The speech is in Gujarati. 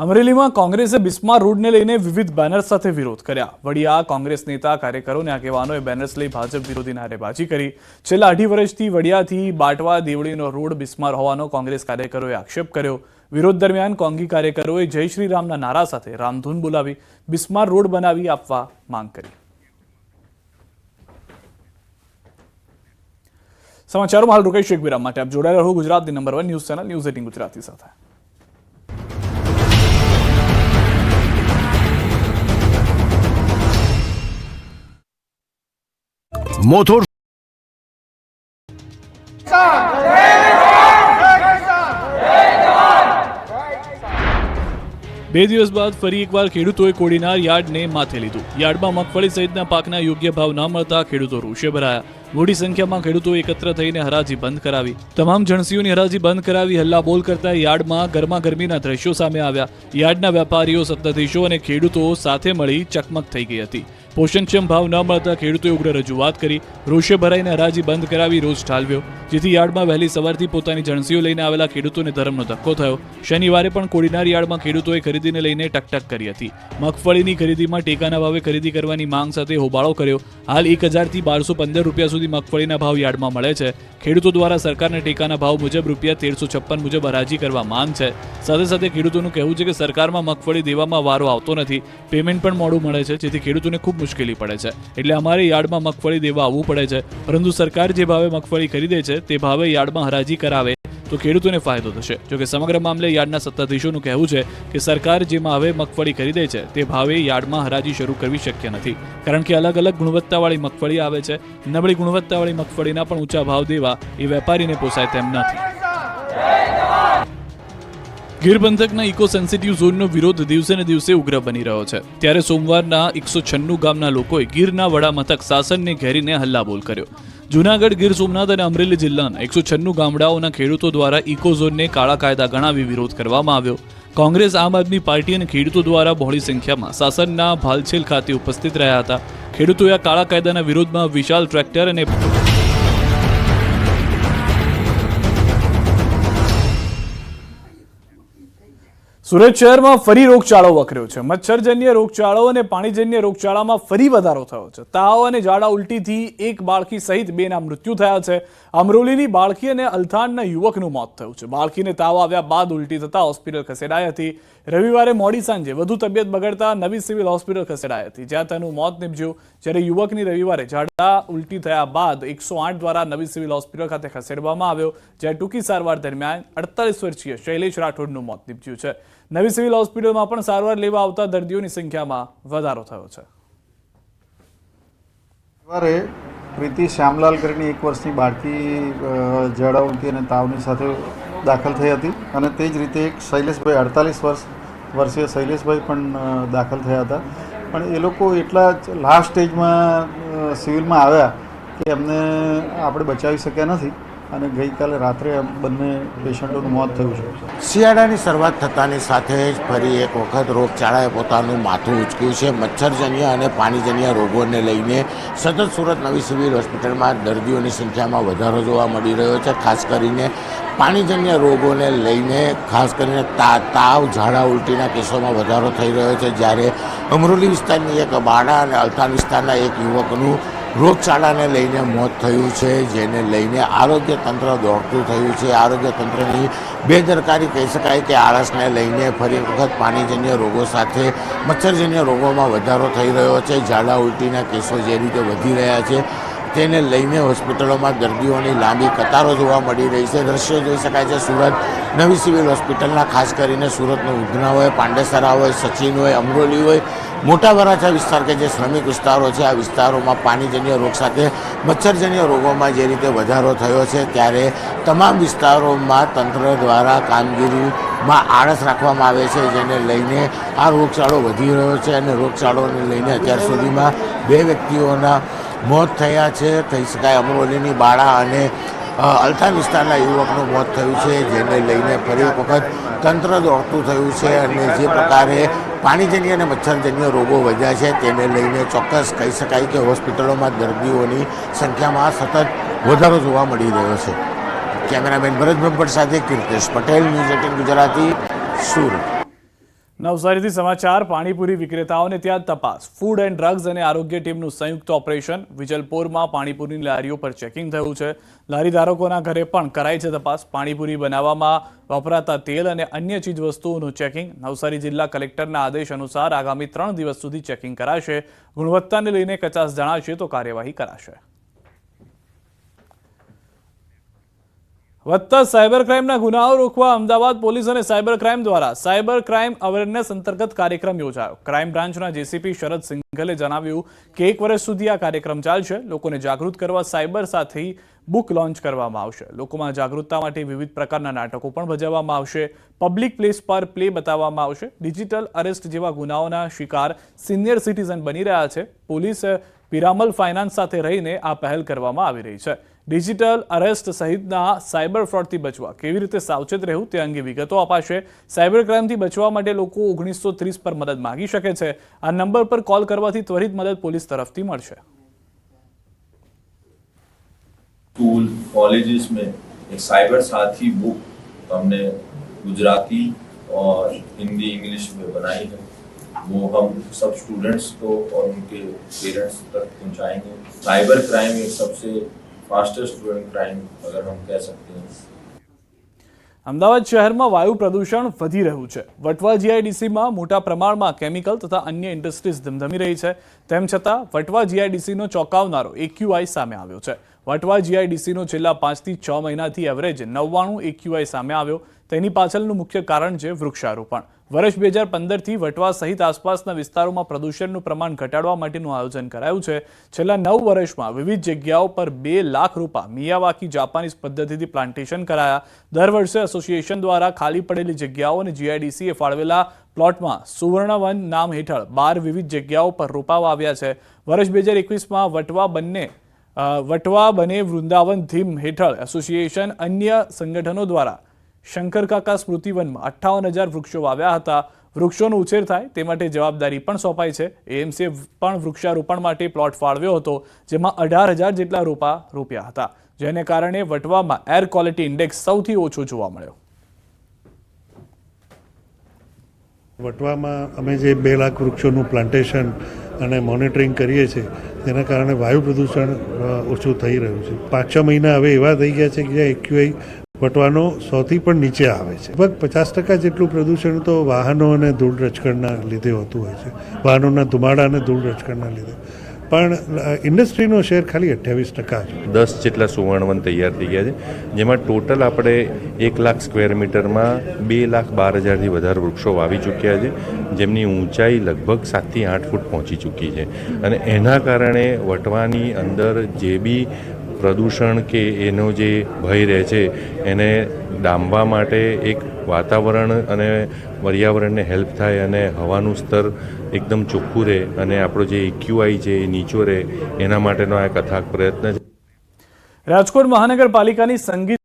અમરેલીમાં કોંગ્રેસે બિસ્માર રોડને લઈને વિવિધ બેનર્સ સાથે વિરોધ કર્યા। વડિયા કોંગ્રેસ નેતા કાર્યકરો અને આગેવાનોએ બેનર્સ લઈ ભાજપ વિરોધી નારેબાજી કરી। છેલ્લા 2.5 વર્ષથી વડિયાથી બાટવા દેવળીનો રોડ બિસ્માર હોવાનો કોંગ્રેસ કાર્યકરોએ આક્ષેપ કર્યો। વિરોધ દરમિયાન કોંગી કાર્યકરોએ જય શ્રી રામના નારા સાથે રામધૂન બોલાવી બિસ્માર રોડ બનાવી આપવા માંગ કરી। સમાચારોમાં હાલ રોકાઈશું એક વિરામ માટે। આપ જોડાયેલા રહો ગુજરાતની number 1 news channel news 18 Gujarati સાથે। મોથોર બે દિવસ બાદ ફરી એકવાર ખેડૂતોએ કોડીનાર યાર્ડને માથે લીધું। યાર્ડમાં મગફળી સહિતના પાકના યોગ્ય ભાવ ન મળતા ખેડૂતો રોષે ભરાયા। મોટી સંખ્યામાં ખેડૂતો એકત્ર થઈને હરાજી બંધ કરાવી। તમામ જણસીઓની હરાજી બંધ કરાવી હલ્લાબોલ કરતા યાર્ડમાં ગરમાગરમીના દ્રશ્યો સામે આવ્યા। યાર્ડના વેપારીઓ, સત્તાધીશો અને ખેડૂતો સાથે મળી ચકમક થઈ ગઈ હતી। પોષણક્ષમ ભાવ ન મળતા ખેડૂતોએ ઉગ્ર રજૂઆત કરી। રોષે ભરાઈને હરાજી બંધ કરાવી રોષ ઠાલવ્યો, જેથી યાર્ડમાં વહેલી સવારથી પોતાની જણસીઓ લઈને આવેલા ખેડૂતોને ધરમનો ધક્કો થયો। શનિવારે પણ કોડીનાર યાર્ડમાં ખેડૂતોએ ખરીદીને લઈને ટકટક કરી હતી। મગફળીની ખરીદીમાં ટેકાના ભાવે ખરીદી કરવાની માંગ સાથે હોબાળો કર્યો। હાલ 1000 થી 1215 રૂપિયા સુધી મગફળીના ભાવ યાર્ડમાં મળે છે। ખેડૂતો દ્વારા સરકારના ટેકાના ભાવ મુજબ રૂપિયા 1356 મુજબ હરાજી કરવા માંગ છે। સાથે સાથે ખેડૂતોનું કહેવું છે કે સરકારમાં મગફળી દેવામાં વારો આવતો નથી, પેમેન્ટ પણ મોડું મળે છે, જેથી ખેડૂતોને ખૂબ મુશ્કેલી પડે છે। એટલે અમારે યાર્ડમાં મગફળી દેવા આવવું પડે છે, પરંતુ સરકાર જે ભાવે મગફળી ખરીદે છે તે ભાવે યાર્ડમાં હરાજી કરાવે તો ખેડૂતોને ફાયદો થશે। જોકે સમગ્ર મામલે યાર્ડના સત્તાધીશોનું કહેવું છે કે સરકાર જેમાં હવે મગફળી ખરીદે છે તે ભાવે યાર્ડમાં હરાજી શરૂ કરવી શક્ય નથી, કારણ કે અલગ અલગ ગુણવત્તાવાળી મગફળી આવે છે। નબળી ગુણવત્તાવાળી મગફળીના પણ ઊંચા ભાવ દેવા એ વેપારીને પોસાય તેમ નથી। ગીર પંથકના ઇકો સેન્સિટિવ ઝોનનો વિરોધ દિવસે ને દિવસે ઉગ્ર બની રહ્યો છે। ત્યારે સોમવારના 196 ગામના લોકોએ ગીરના વડા મથક સાસણને ઘેરીને હલ્લાબોલ કર્યો। જૂનાગઢ, ગીર સોમનાથ અને અમરેલી જિલ્લાના 196 ગામડાઓના ખેડૂતો દ્વારા ઇકો ઝોનને કાળા કાયદા ગણાવી વિરોધ કરવામાં આવ્યો। કોંગ્રેસ, આમ આદમી પાર્ટી અને ખેડૂતો દ્વારા બહોળી સંખ્યામાં સાસણના ભાલછેલ ખાતે ઉપસ્થિત રહ્યા હતા। ખેડૂતોએ આ કાળા કાયદાના વિરોધમાં વિશાળ ટ્રેક્ટર અને સુરત શહેરમાં ફરી રોગચાળો વકર્યો છે। મચ્છરજન્ય રોગચાળો અને પાણીજન્ય રોગચાળામાં ફરી વધારો થયો છે। તાવ અને ઝાડા ઉલટીથી એક બાળકી સહિત 2ના મૃત્યુ થયા છે। અમરોલીની બાળકી અને અલથાણના યુવકનું મોત થયું છે। બાળકીને તાવ આવ્યા બાદ ઉલટી થતા હોસ્પિટલ ખસેડાઈ હતી। રવિવારે મોડી સાંજે વધુ તબિયત બગડતા નવી સિવિલ હોસ્પિટલ ખસેડાઈ હતી, જ્યાં તેનું મોત નીપજ્યું। જ્યારે યુવકની રવિવારે ઝાડા ઉલટી થયા બાદ 108 દ્વારા નવી સિવિલ હોસ્પિટલ ખાતે ખસેડવામાં આવ્યો, જ્યાં ટૂંકી સારવાર દરમિયાન 48 વર્ષીય શૈલેષ રાઠોડનું મોત નીપજ્યું છે। નવી સિવિલ હોસ્પિટલમાં પણ સારવાર લેવા આવતા દર્દીઓની સંખ્યામાં વધારો થયો છે। સવારે પ્રીતિ શ્યામલાલ કરીને 1 વર્ષની બાળકી ઝાડા ઉલટી અને તાવની સાથે દાખલ થઈ હતી, અને તે જ રીતે એક શૈલેષભાઈ 48 વર્ષીય શૈલેષભાઈ પણ દાખલ થયા હતા। પણ એ લોકો એટલા લાસ્ટ સ્ટેજમાં સિવિલમાં આવ્યા કે એમને આપણે બચાવી શક્યા નથી, અને ગઈકાલે રાત્રે બંને પેશન્ટોનું મોત થયું છે। શિયાળાની શરૂઆત થતાની સાથે જ ફરી એક વખત રોગચાળાએ પોતાનું માથું ઉંચક્યું છે। મચ્છરજન્ય અને પાણીજન્ય રોગોને લઈને સતત સુરત નવી સિવિલ હોસ્પિટલમાં દર્દીઓની સંખ્યામાં વધારો જોવા મળી રહ્યો છે। ખાસ કરીને પાણીજન્ય રોગોને લઈને ખાસ કરીને તાવ, ઝાડા ઉલટીના કેસોમાં વધારો થઈ રહ્યો છે। જ્યારે અમરોલી વિસ્તારની એક બાળા અને અલથાણ વિસ્તારના એક યુવકનું રોગચાળાને લઈને મોત થયું છે, જેને લઈને આરોગ્ય તંત્ર દોડતું થયું છે। આરોગ્ય તંત્રની બેદરકારી કહી શકાય કે આળસને લઈને ફરી વખત પાણીજન્ય રોગો સાથે મચ્છરજન્ય રોગોમાં વધારો થઈ રહ્યો છે। ઝાડા ઉલટીના કેસો જે રીતે વધી રહ્યા છે તેને લઈને હોસ્પિટલોમાં દર્દીઓની લાંબી કતારો જોવા મળી રહી છે। દ્રશ્યો જોઈ શકાય છે સુરત નવી સિવિલ હોસ્પિટલના, ખાસ કરીને સુરતનો ઉધના હોય, પાંડેસરા હોય, સચિન હોય, અમરોલી હોય, મોટા વરાછા વિસ્તાર કે જે શ્રમિક વિસ્તારો છે, આ વિસ્તારોમાં પાણીજન્ય રોગ સાથે મચ્છરજન્ય રોગોમાં જે રીતે વધારો થયો છે, ત્યારે તમામ વિસ્તારોમાં તંત્ર દ્વારા કામગીરીમાં આળસ રાખવામાં આવે છે, જેને લઈને આ રોગચાળો વધી રહ્યો છે। અને રોગચાળોને લઈને અત્યાર સુધીમાં 2 વ્યક્તિઓના મોત થયા છે। કહી શકાય અમરોલીની બાળા અને અલથાણ વિસ્તારના યુવકનું મોત થયું છે, જેને લઈને ફરી એક વખત તંત્ર દોડતું થયું છે। અને જે પ્રકારે પાણીજન્ય અને મચ્છરજન્ય રોગો વધ્યા છે તેને લઈને ચોક્કસ કહી શકાય કે હોસ્પિટલોમાં દર્દીઓની સંખ્યામાં સતત વધારો જોવા મળી રહ્યો છે। કેમેરામેન ભરત બ્રહ્મભટ્ટ સાથે કીર્તેશ પટેલ, ન્યૂઝ 18 ગુજરાતી, સુરત। નવસારીથી સમાચાર પાણીપુરી વિક્રેતાઓને ત્યાં તપાસ ફૂડ એન્ડ ડ્રગ્સ અને આરોગ્ય ટીમનું સંયુક્ત ઓપરેશન વિજલપોરમાં પાણીપુરીની લારીઓ પર ચેકિંગ થયું છે લારી ધારકોના ઘરે પણ કરાઈ છે તપાસ પાણીપુરી બનાવવામાં વપરાતા તેલ અને અન્ય ચીજવસ્તુઓનું ચેકિંગ નવસારી જિલ્લા કલેક્ટરના આદેશ અનુસાર આગામી 3 દિવસ સુધી ચેકિંગ કરાશે ગુણવત્તાને લઈને કચાસ જણાશે તો કાર્યવાહી કરાશે વધતા સાયબર ક્રાઇમના ગુનાઓ રોકવા અમદાવાદ પોલીસ અને સાયબર ક્રાઇમ દ્વારા સાયબર ક્રાઇમ અવેરનેસ અંતર્ગત કાર્યક્રમ યોજાયો ક્રાઇમ બ્રાન્ચના જેસીપી શરદ સિંઘલે જણાવ્યું કે 1 વર્ષ સુધી આ કાર્યક્રમ ચાલશે લોકોને જાગૃત કરવા સાયબર સાથી બુક લોન્ચ કરવામાં આવશે લોકોમાં જાગૃતતા માટે વિવિધ પ્રકારના નાટકો પણ ભજવવામાં આવશે પબ્લિક પ્લેસ પર પ્લે બતાવવામાં આવશે ડિજિટલ અરેસ્ટ જેવા ગુનાઓના શિકાર સિનિયર સિટીઝન બની રહ્યા છે પોલીસ પિરામલ ફાઇનાન્સ સાથે રહીને આ પહેલ કરવામાં આવી રહી છે ડિજિટલ અરેસ્ટ સહિતના સાયબર ફ્રોડથી બચવા કેવી રીતે સાવચેત રહેવું તે અંગે વિગતો અપાશે સાયબર ક્રાઇમથી બચવા માટે લોકો 1930 પર મદદ માંગી શકે છે આ નંબર પર કોલ કરવાથી ત્વરિત મદદ પોલીસ તરફથી મળશે स्कूल कॉलेजेस में एक साइबर साथी बुक हमने गुजराती और हिंदी इंग्लिश में बनाई है वो हम सब स्टूडेंट्स को और उनके पेरेंट्स तक पहुंचाएंगे साइबर क्राइम एक सबसे फास्टेस्ट ग्रोइंग क्राइम अगर हम कह सकते हैं અમદાવાદ શહેરમાં વાયુ પ્રદૂષણ વધી રહ્યું છે વટવા જીઆઈડીસીમાં મોટા પ્રમાણમાં કેમિકલ તથા અન્ય ઇન્ડસ્ટ્રીઝ ધમધમી રહી છે તેમ છતાં વટવા જીઆઈડીસીનો ચોંકાવનારો એક્યુઆઈ સામે આવ્યો છે વટવા જીઆઈડીસીનો છેલ્લા 5 થી 6 મહિનાથી એવરેજ 99 એક્યુઆઈ સામે આવ્યો તેની પાછળનું મુખ્ય કારણ છે વૃક્ષારોપણ વર્ષ 2015 થી વટવા સહિત આસપાસના વિસ્તારોમાં પ્રદૂષણનું પ્રમાણ ઘટાડવા માટેનું આયોજન કરાયું છે છેલ્લા 9 વર્ષમાં વિવિધ જગ્યાઓ પર 2 લાખ રોપા મિયાવાકી જાપાનીઝ પદ્ધતિથી પ્લાન્ટેશન કરાયા દર વર્ષે એસોસિએશન દ્વારા ખાલી પડેલી જગ્યાઓ અને જીઆઈડીસીએ ફાળવેલા પ્લોટમાં સુવર્ણવન નામ હેઠળ 12 વિવિધ જગ્યાઓ પર રોપાવા આવ્યા છે વર્ષ 2021માં વટવા બને વૃંદાવન થીમ હેઠળ એસોસિએશન અન્ય સંગઠનો દ્વારા શંકરકાકા સ્મૃતિવનમાં 58,000 વૃક્ષો વાવ્યા હતા વૃક્ષોનો ઉછેર થાય તે માટે જવાબદારી પણ સોંપાઈ છે એએમસીએ પણ વૃક્ષારોપણ માટે પ્લોટ ફાળવ્યો હતો જેમાં 18,000 જેટલા રોપા રોપ્યા હતા જેને કારણે વટવામાં એર ક્વોલિટી ઇન્ડેક્સ સૌથી ઓછો જોવા મળ્યો વટવામાં અમે જે 2 લાખ વૃક્ષોનું પ્લાન્ટેશન અને મોનિટરિંગ કરીએ છીએ તેના કારણે વાયુ પ્રદૂષણ ઓછું થઈ રહ્યું છે 5-6 મહિના હવે એવા થઈ ગયા છે કે જ્યાં એક્યુઆઈ વટવાનો 100થી પણ નીચે આવે છે લગભગ 50% જેટલું પ્રદૂષણ તો વાહનો અને ધૂળ રજકણના લીધે હોતું હોય છે વાહનોના ધુમાડા અને ધૂળ રજકણના લીધે પણ ઇન્ડસ્ટ્રીનો શેર ખાલી 28% છે 10 જેટલા સુવર્ણવન તૈયાર થઈ ગયા છે જેમાં ટોટલ આપણે 1 લાખ સ્ક્વેર મીટરમાં 2,12,000થી વધારે વૃક્ષો વાવી ચૂક્યા છે જેમની ઊંચાઈ લગભગ 7 થી 8 ફૂટ પહોંચી ચૂકી છે અને એના કારણે વટવાની અંદર જે બી પ્રદૂષણ કે એનો જે ભય રહે છે એને ડામવા માટે એક વાતાવરણ અને પર્યાવરણને હેલ્પ થાય અને હવાનું સ્તર એકદમ ચોખ્ખું રહે અને આપણો જે એક્યુઆઈ છે એ નીચો રહે એના માટેનો આ એક અથાગ પ્રયત્ન છે રાજકોટ મહાનગરપાલિકાની સંગીત